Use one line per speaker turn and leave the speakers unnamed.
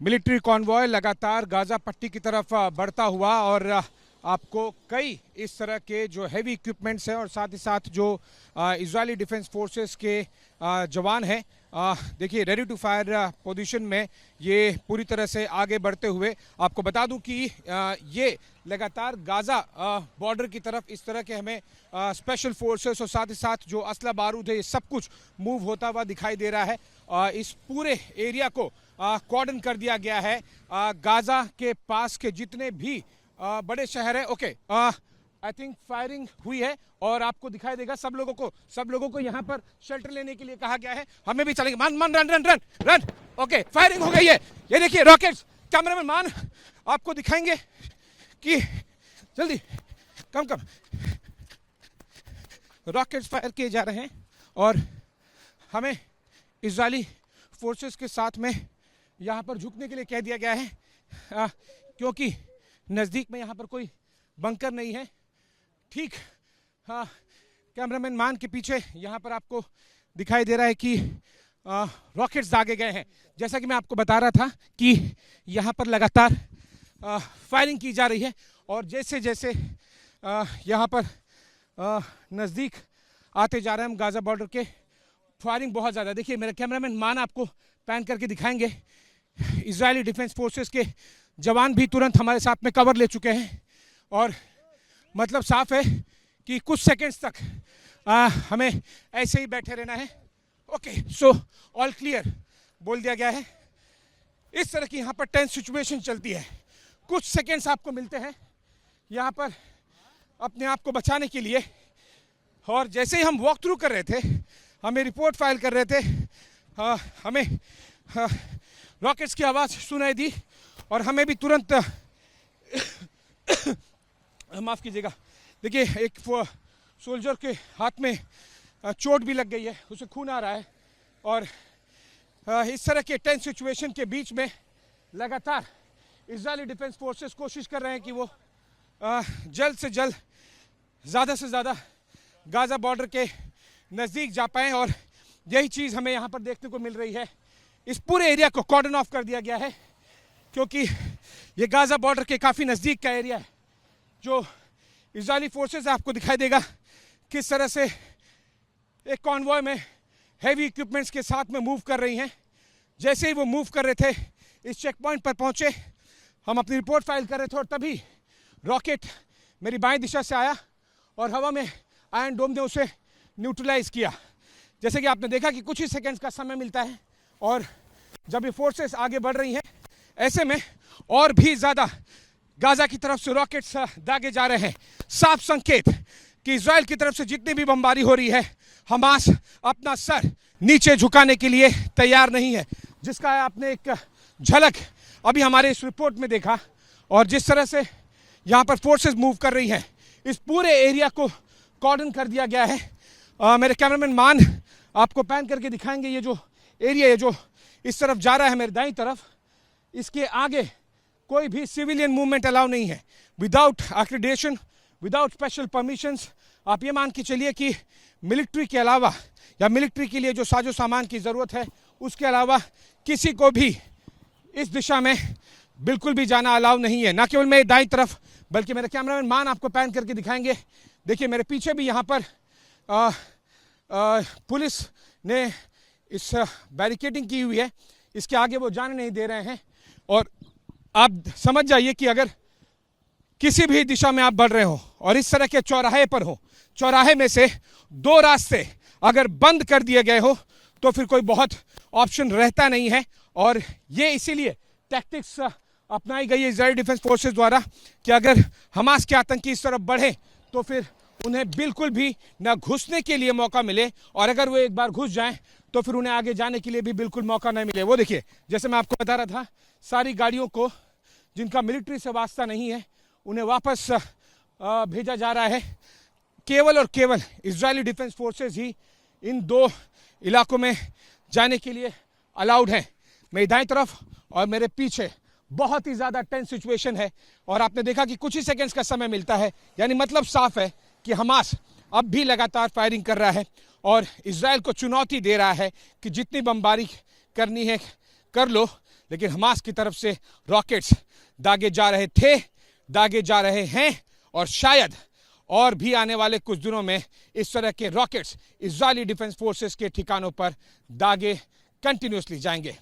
Military convoy लगातार Gaza पट्टी की तरफ बढ़ता हुआ और आपको कई इस तरह के जो हैवी इक्विपमेंट्स हैं और साथ ही साथ जो इजरायली डिफेंस फोर्सेस के जवान हैं, देखिए रेडी टू फायर पोजीशन में ये पूरी तरह से आगे बढ़ते हुए, आपको बता दूं कि ये लगातार गाजा बॉर्डर की तरफ इस तरह के हमें स्पेशल फोर्सेस और साथ ही साथ जो असला बारूद है ये सब कुछ मूव होता हुआ दिखाई दे रहा है। इस पूरे एरिया को कॉर्डन कर दिया गया है। गाजा के पास के जितने भी बड़े शहर है, ओके, आई थिंक फायरिंग हुई है और आपको दिखाई देगा सब लोगों को यहाँ पर शेल्टर लेने के लिए कहा गया है। हमें भी चलेंगे, मान run run run run, okay, firing हो गई है। ये देखिए रॉकेट्स, कैमरामैन मान आपको दिखाएंगे कि जल्दी कम रॉकेट्स फायर किए जा रहे हैं और हमें इजरायली फोर्सेस के साथ में यहाँ पर झुकने के लिए कह दिया गया है, क्योंकि नज़दीक में यहाँ पर कोई बंकर नहीं है। ठीक कैमरामैन मान के पीछे यहाँ पर आपको दिखाई दे रहा है कि रॉकेट्स दागे गए हैं। जैसा कि मैं आपको बता रहा था कि यहाँ पर लगातार फायरिंग की जा रही है और जैसे जैसे यहाँ पर नज़दीक आते जा रहे हैं हम गाजा बॉर्डर के, फायरिंग बहुत ज़्यादा। देखिए मेरे कैमरामैन मान आपको पैन करके दिखाएंगे, इजरायली डिफेंस फोर्सेस के जवान भी तुरंत हमारे साथ में कवर ले चुके हैं और मतलब साफ है कि कुछ सेकंड्स तक हमें ऐसे ही बैठे रहना है। ओके, सो ऑल क्लियर बोल दिया गया है। इस तरह की यहाँ पर टेंस सिचुएशन चलती है। कुछ सेकंड्स आपको मिलते हैं यहाँ पर अपने आप को बचाने के लिए और जैसे ही हम वॉक थ्रू कर रहे थे, हमें रिपोर्ट फाइल कर रहे थे, हमें रॉकेट्स की आवाज़ सुनाई दी और हमें भी तुरंत माफ़ कीजिएगा, देखिए एक सोल्जर के हाथ में चोट भी लग गई है, उसे खून आ रहा है और इस तरह के टेंस सिचुएशन के बीच में लगातार इजरायली डिफेंस फोर्सेस कोशिश कर रहे हैं कि वो जल्द से जल्द ज़्यादा से ज़्यादा गाजा बॉर्डर के नज़दीक जा पाएँ और यही चीज़ हमें यहाँ पर देखने को मिल रही है। इस पूरे एरिया को कॉर्डन ऑफ कर दिया गया है क्योंकि ये गाजा बॉर्डर के काफ़ी नज़दीक का एरिया है। जो इजरायली फोर्सेस आपको दिखाई देगा किस तरह से एक कॉन्वॉय में हैवी इक्विपमेंट्स के साथ में मूव कर रही हैं। जैसे ही वो मूव कर रहे थे, इस चेक पॉइंट पर पहुँचे, हम अपनी रिपोर्ट फाइल कर रहे थे और तभी रॉकेट मेरी बाएं दिशा से आया और हवा में आयरन डोम ने उसे न्यूट्रलाइज किया। जैसे कि आपने देखा कि कुछ ही सेकंड्स का समय मिलता है और जब ये फोर्सेस आगे बढ़ रही हैं, ऐसे में और भी ज़्यादा गाजा की तरफ से रॉकेट्स दागे जा रहे हैं। साफ संकेत कि इजराइल की तरफ से जितनी भी बमबारी हो रही है, हमास अपना सर नीचे झुकाने के लिए तैयार नहीं है, जिसका आपने एक झलक अभी हमारे इस रिपोर्ट में देखा। और जिस तरह से यहाँ पर फोर्सेस मूव कर रही हैं, इस पूरे एरिया को कॉर्डन कर दिया गया है। मेरे कैमरामैन मान आपको पैन करके दिखाएंगे, ये जो एरिया है जो इस तरफ जा रहा है मेरे दाईं तरफ, इसके आगे कोई भी सिविलियन मूवमेंट अलाउ नहीं है। Without accreditation, without special permissions, आप ये मान के चलिए कि मिलिट्री के अलावा या मिलिट्री के लिए जो साजो सामान की ज़रूरत है उसके अलावा किसी को भी इस दिशा में बिल्कुल भी जाना अलाउ नहीं है। ना केवल मेरे दाईं तरफ बल्कि मेरे कैमरामैन मान आपको पैन करके दिखाएंगे, देखिए मेरे पीछे भी यहाँ पर पुलिस ने इस बैरिकेडिंग की हुई है, इसके आगे वो जाने नहीं दे रहे हैं। और आप समझ जाइए कि अगर किसी भी दिशा में आप बढ़ रहे हो और इस तरह के चौराहे पर हो, चौराहे में से दो रास्ते अगर बंद कर दिए गए हो तो फिर कोई बहुत ऑप्शन रहता नहीं है। और ये इसीलिए टैक्टिक्स अपनाई गई है इजरायली डिफेंस फोर्सेस द्वारा कि अगर हमास के आतंकी इस तरफ बढ़े तो फिर उन्हें बिल्कुल भी न घुसने के लिए मौका मिले और अगर वो एक बार घुस जाएं तो फिर उन्हें आगे जाने के लिए भी बिल्कुल मौका नहीं मिले। वो देखिए, जैसे मैं आपको बता रहा था, सारी गाड़ियों को जिनका मिलिट्री से वास्ता नहीं है उन्हें वापस भेजा जा रहा है। केवल और केवल इजरायली डिफेंस फोर्सेस ही इन दो इलाकों में जाने के लिए अलाउड हैं। मेरी दाएं तरफ और मेरे पीछे बहुत ही ज़्यादा टेंस सिचुएशन है और आपने देखा कि कुछ ही सेकंड्स का समय मिलता है, यानी मतलब साफ है कि हमास अब भी लगातार फायरिंग कर रहा है और इजराइल को चुनौती दे रहा है कि जितनी बमबारी करनी है कर लो, लेकिन हमास की तरफ से रॉकेट्स दागे जा रहे थे, दागे जा रहे हैं और शायद और भी आने वाले कुछ दिनों में इस तरह के रॉकेट्स इजरायली डिफेंस फोर्सेस के ठिकानों पर दागे कंटिन्यूसली जाएंगे।